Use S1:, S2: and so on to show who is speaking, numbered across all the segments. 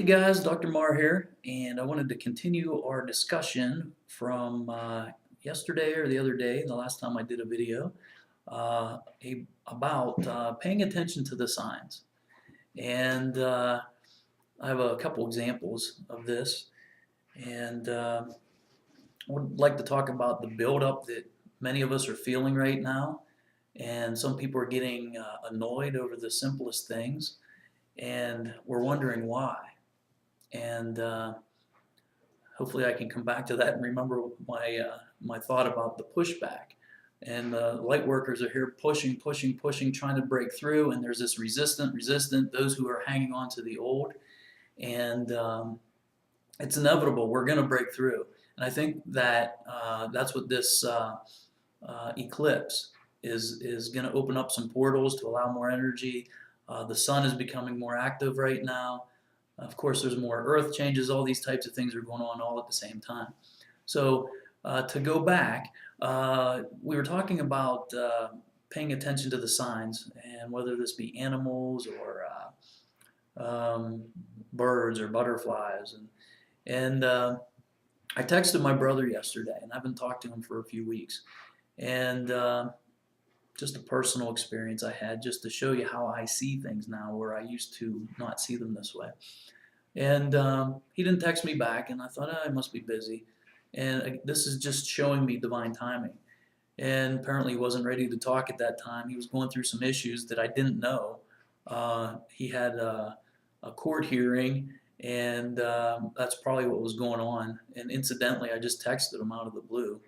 S1: guys, Dr. Marra here, and I wanted to continue our discussion from yesterday or the other day, the last time I did a video, about paying attention to the signs. And I have a couple examples of this, and I would like to talk about the buildup that many of us are feeling right now, and some people are getting annoyed over the simplest things, and we're wondering why. And hopefully I can come back to that and remember my thought about the pushback. And light workers are here pushing, trying to break through, and there's this resistant, those who are hanging on to the old, and it's inevitable. We're going to break through, and I think that that's what this eclipse is going to open up some portals to allow more energy. The sun is becoming more active right now. Of course, there's more earth changes. All these types of things are going on all at the same time. So to go back, we were talking about paying attention to the signs, and whether this be animals or birds or butterflies. And I texted my brother yesterday, and I haven't talked to him for a few weeks. And just a personal experience I had, just to show you how I see things now, where I used to not see them this way. And he didn't text me back, and I thought, I must be busy. And this is just showing me divine timing. And apparently he wasn't ready to talk at that time. He was going through some issues that I didn't know. He had a court hearing, and that's probably what was going on. And incidentally, I just texted him out of the blue,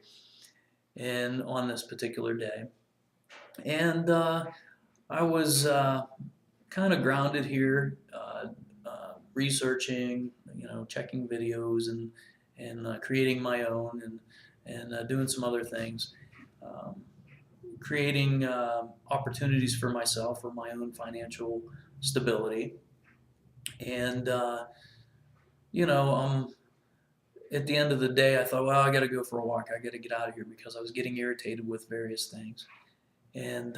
S1: and on this particular day. And I was kind of grounded here, researching, checking videos and creating my own and doing some other things, creating opportunities for myself for my own financial stability. And at the end of the day, I thought, well, I got to go for a walk. I got to get out of here, because I was getting irritated with various things. And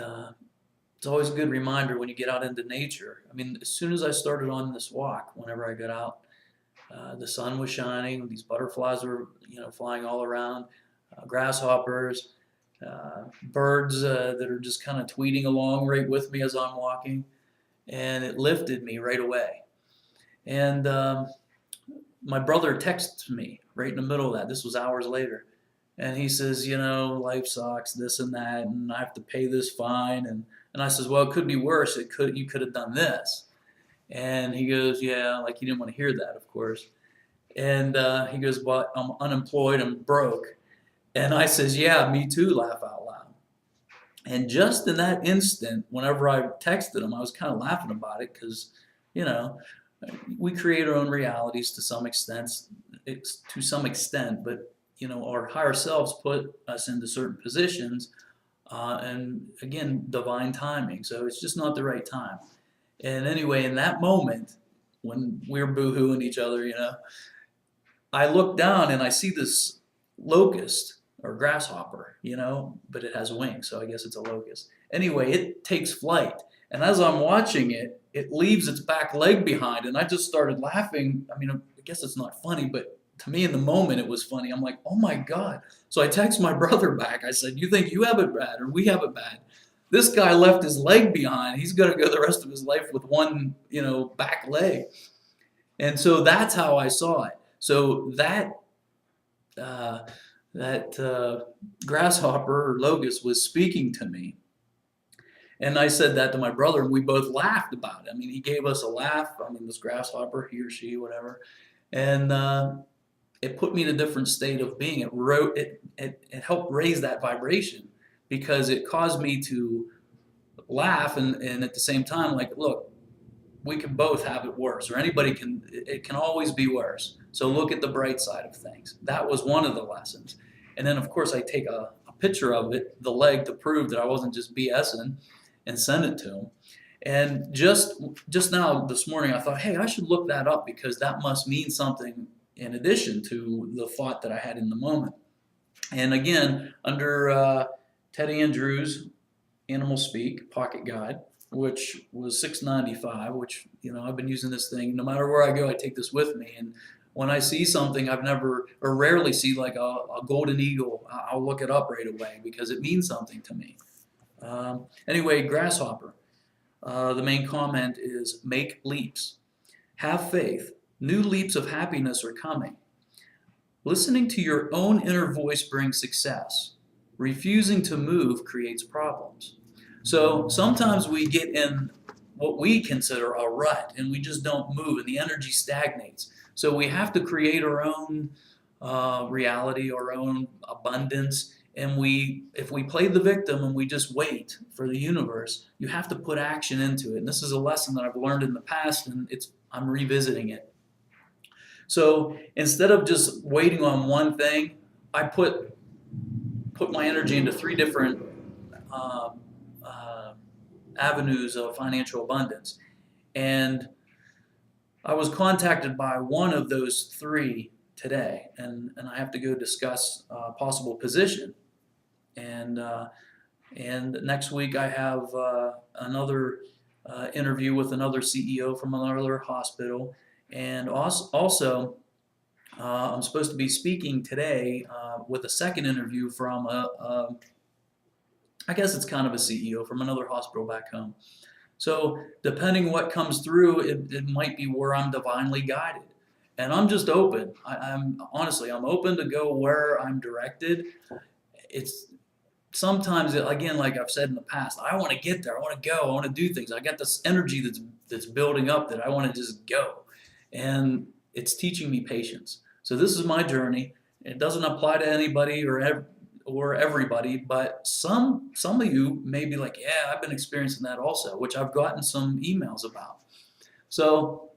S1: it's always a good reminder when you get out into nature. I mean, as soon as I started on this walk, whenever I got out, the sun was shining. These butterflies were, flying all around. Grasshoppers, birds that are just kind of tweeting along right with me as I'm walking, and it lifted me right away. And my brother texted me right in the middle of that. This was hours later. And he says, life sucks, this and that, and I have to pay this fine. And I says, well, it could be worse. You could have done this. And he goes, yeah, like he didn't want to hear that, of course. And he goes, but I'm unemployed, I'm broke. And I says, yeah, me too, laugh out loud. And just in that instant, whenever I texted him, I was kind of laughing about it, because, we create our own realities to some extent, but our higher selves put us into certain positions, and again, divine timing. So it's just not the right time. And anyway, in that moment, when we're boo-hooing each other, I look down and I see this locust or grasshopper, but it has wings, so I guess it's a locust. Anyway, it takes flight. And as I'm watching it, it leaves its back leg behind, and I just started laughing. I mean, I guess it's not funny, but to me in the moment it was funny. I'm like, oh my God. So I text my brother back. I said, you think you have it bad or we have it bad? This guy left his leg behind. He's going to go the rest of his life with one, back leg. And so that's how I saw it. So that grasshopper or locust was speaking to me. And I said that to my brother, and we both laughed about it. I mean, he gave us a laugh. I mean, this grasshopper, he or she, whatever. And it put me in a different state of being. It helped raise that vibration, because it caused me to laugh and at the same time, like, look, we can both have it worse, or it can always be worse. So look at the bright side of things. That was one of the lessons. And then, of course, I take a picture of it, the leg, to prove that I wasn't just BSing, and send it to him. And just now this morning, I thought, hey, I should look that up, because that must mean something in addition to the thought that I had in the moment. And again, under Ted Andrews' Animal Speak Pocket Guide, which was $6.95. Which I've been using this thing. No matter where I go, I take this with me. And when I see something I've never or rarely see, like a golden eagle, I'll look it up right away because it means something to me. Anyway, grasshopper. The main comment is make leaps. Have faith. New leaps of happiness are coming. Listening to your own inner voice brings success. Refusing to move creates problems. So sometimes we get in what we consider a rut and we just don't move and the energy stagnates. So we have to create our own reality, our own abundance. And if we play the victim and we just wait for the universe, you have to put action into it. And this is a lesson that I've learned in the past, and I'm revisiting it. So instead of just waiting on one thing, I put my energy into 3 different avenues of financial abundance. And I was contacted by one of those 3 today, and I have to go discuss a possible position. And next week I have another interview with another CEO from another hospital, and also I'm supposed to be speaking today with a second interview from I guess it's kind of a CEO from another hospital back home. So depending what comes through, it might be where I'm divinely guided. And I'm just open. I'm honestly, I'm open to go where I'm directed. It's sometimes, again, like I've said in the past, I want to get there. I want to go. I want to do things. I got this energy that's building up that I want to just go. And it's teaching me patience. So this is my journey. It doesn't apply to anybody or everybody, but some of you may be like, yeah, I've been experiencing that also, which I've gotten some emails about. So,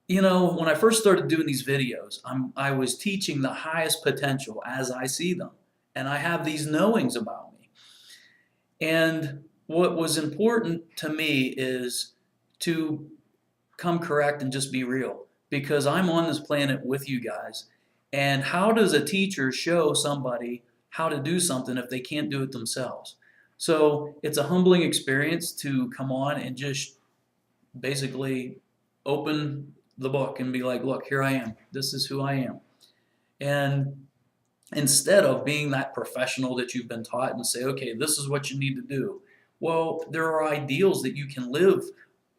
S1: when I first started doing these videos, I was teaching the highest potential as I see them. And I have these knowings about me. And what was important to me is to come correct and just be real, because I'm on this planet with you guys. And how does a teacher show somebody how to do something if they can't do it themselves? So it's a humbling experience to come on and just basically open the book and be like, look, here I am. This is who I am. And instead of being that professional that you've been taught and say, okay, this is what you need to do. Well, there are ideals that you can live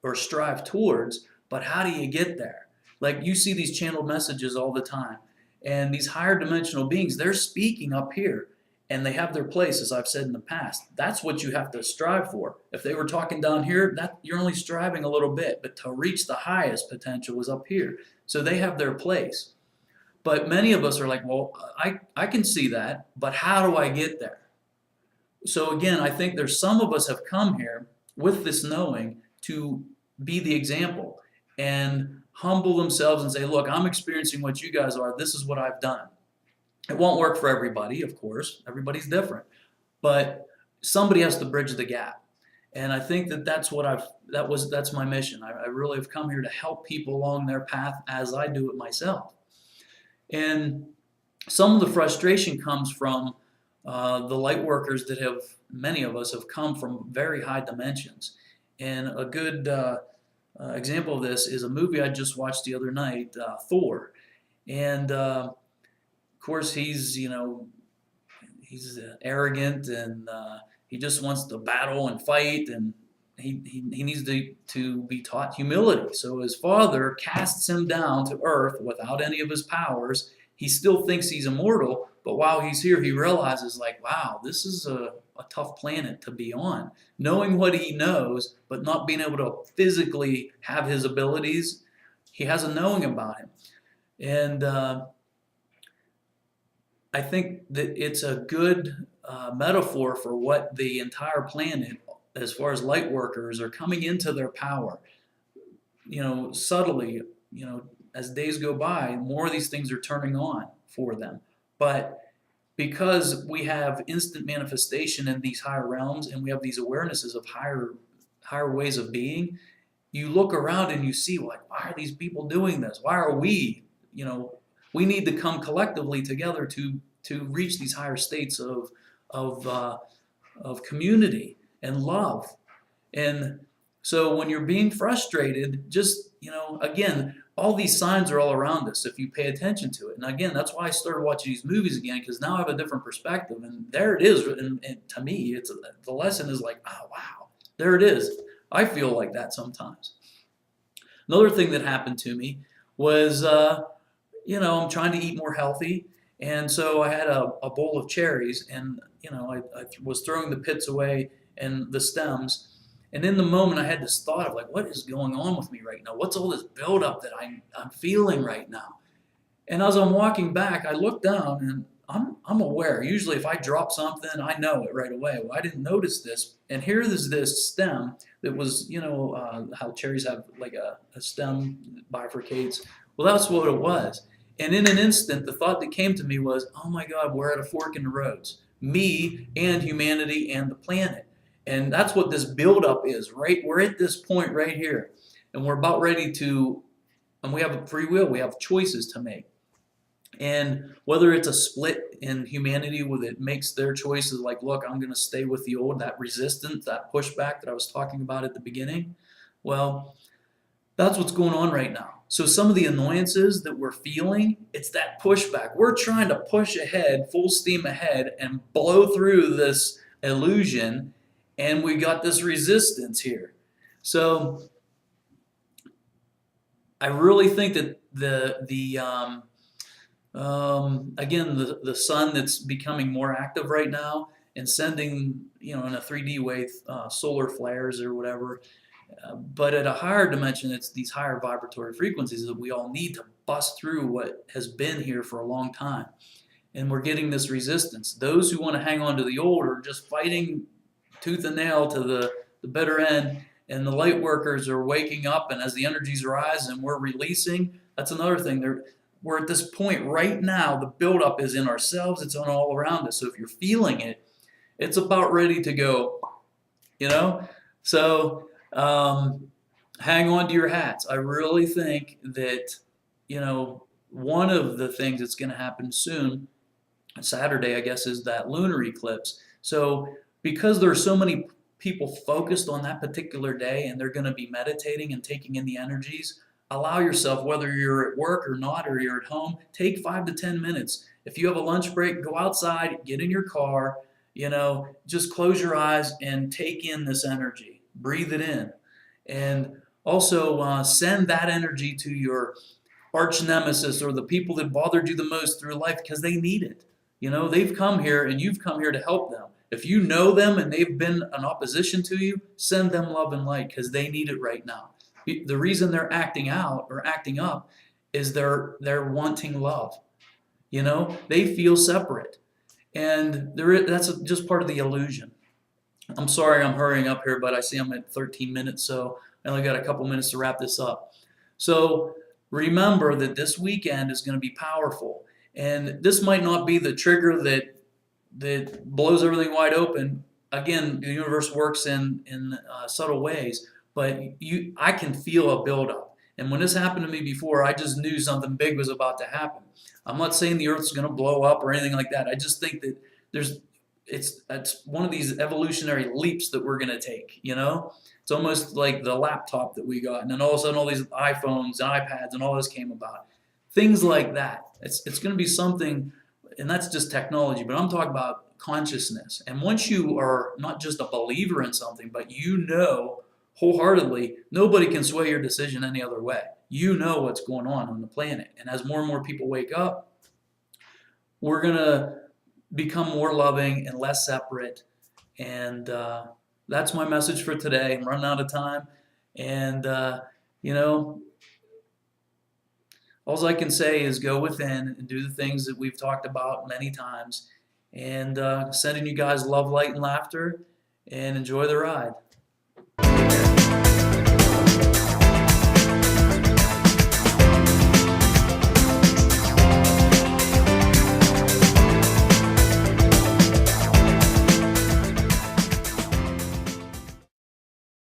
S1: or strive towards, but how do you get there? Like you see these channeled messages all the time, and these higher dimensional beings, they're speaking up here, and they have their place, as I've said in the past. That's what you have to strive for. If they were talking down here, you're only striving a little bit, but to reach the highest potential is up here. So they have their place. But many of us are like, well, I can see that, but how do I get there? So again, I think there's some of us have come here with this knowing to be the example and humble themselves and say, look, I'm experiencing what you guys are. This is what I've done. It won't work for everybody, of course. Everybody's different. But somebody has to bridge the gap. And I think that's my mission. I really have come here to help people along their path as I do it myself. And some of the frustration comes from the light workers many of us have come from very high dimensions. And a good example of this is a movie I just watched the other night, Thor. And of course he's arrogant, and he just wants to battle and fight, and he needs to be taught humility. So his father casts him down to earth without any of his powers. He still thinks he's immortal, but while he's here, he realizes, like, wow, this is a tough planet to be on. Knowing what he knows, but not being able to physically have his abilities, he has a knowing about him. And I think that it's a good metaphor for what the entire planet, as far as light workers, are coming into their power. Subtly, as days go by, more of these things are turning on for them. But because we have instant manifestation in these higher realms, and we have these awarenesses of higher ways of being, you look around and you see, like, why are these people doing this? Why are we? We need to come collectively together to reach these higher states of community and love. And so when you're being frustrated, just, again, all these signs are all around us if you pay attention to it. And again, that's why I started watching these movies again, because now I have a different perspective. And there it is. And to me, the lesson is like, oh, wow, there it is. I feel like that sometimes. Another thing that happened to me was, I'm trying to eat more healthy. And so I had a bowl of cherries, and, I was throwing the pits away and the stems. And in the moment, I had this thought of like, what is going on with me right now? What's all this buildup that I'm feeling right now? And as I'm walking back, I look down and I'm aware. Usually, if I drop something, I know it right away. Well, I didn't notice this, and here is this stem that was, how cherries have like a stem that bifurcates. Well, that's what it was. And in an instant, the thought that came to me was, "Oh my God, we're at a fork in the roads. Me and humanity and the planet." And that's what this buildup is, right? We're at this point right here, and we're about ready to, and we have free will. We have choices to make. And whether it's a split in humanity where it makes their choices like, look, I'm going to stay with the old, that resistance, that pushback that I was talking about at the beginning, well, that's what's going on right now. So some of the annoyances that we're feeling, it's that pushback. We're trying to push ahead, full steam ahead, and blow through this illusion, and we got this resistance here. So I really think that again, the sun that's becoming more active right now and sending, in a 3D way, solar flares or whatever. But at a higher dimension, it's these higher vibratory frequencies that we all need to bust through what has been here for a long time. And we're getting this resistance. Those who want to hang on to the old are just fighting tooth and nail to the bitter end. And the light workers are waking up, and as the energies rise and we're releasing, that's another thing. We're at this point right now, the buildup is in ourselves, it's on all around us. So if you're feeling it, it's about ready to go, So hang on to your hats. I really think that, one of the things that's going to happen soon, Saturday, I guess, is that lunar eclipse. So because there are so many people focused on that particular day and they're going to be meditating and taking in the energies, allow yourself, whether you're at work or not, or you're at home, take 5 to 10 minutes. If you have a lunch break, go outside, get in your car, just close your eyes and take in this energy. Breathe it in. And also send that energy to your arch nemesis or the people that bothered you the most through life, because they need it. They've come here and you've come here to help them. If you know them and they've been an opposition to you, send them love and light, because they need it right now. The reason they're acting out or acting up is they're wanting love. They feel separate, and that's just part of the illusion. I'm sorry I'm hurrying up here, but I see I'm at 13 minutes, so I only got a couple minutes to wrap this up. So remember that this weekend is going to be powerful, and this might not be the trigger that blows everything wide open. Again, the universe works in subtle ways. But I can feel a buildup. And when this happened to me before, I just knew something big was about to happen. I'm not saying the Earth's going to blow up or anything like that. I just think that it's one of these evolutionary leaps that we're going to take, It's almost like the laptop that we got. And then all of a sudden all these iPhones and iPads and all this came about. Things like that. It's going to be something, and that's just technology, but I'm talking about consciousness. And once you are not just a believer in something, but wholeheartedly, nobody can sway your decision any other way. You know what's going on the planet. And as more and more people wake up, we're going to become more loving and less separate. And that's my message for today. I'm running out of time. And, all I can say is go within and do the things that we've talked about many times. And sending you guys love, light, and laughter. And enjoy the ride.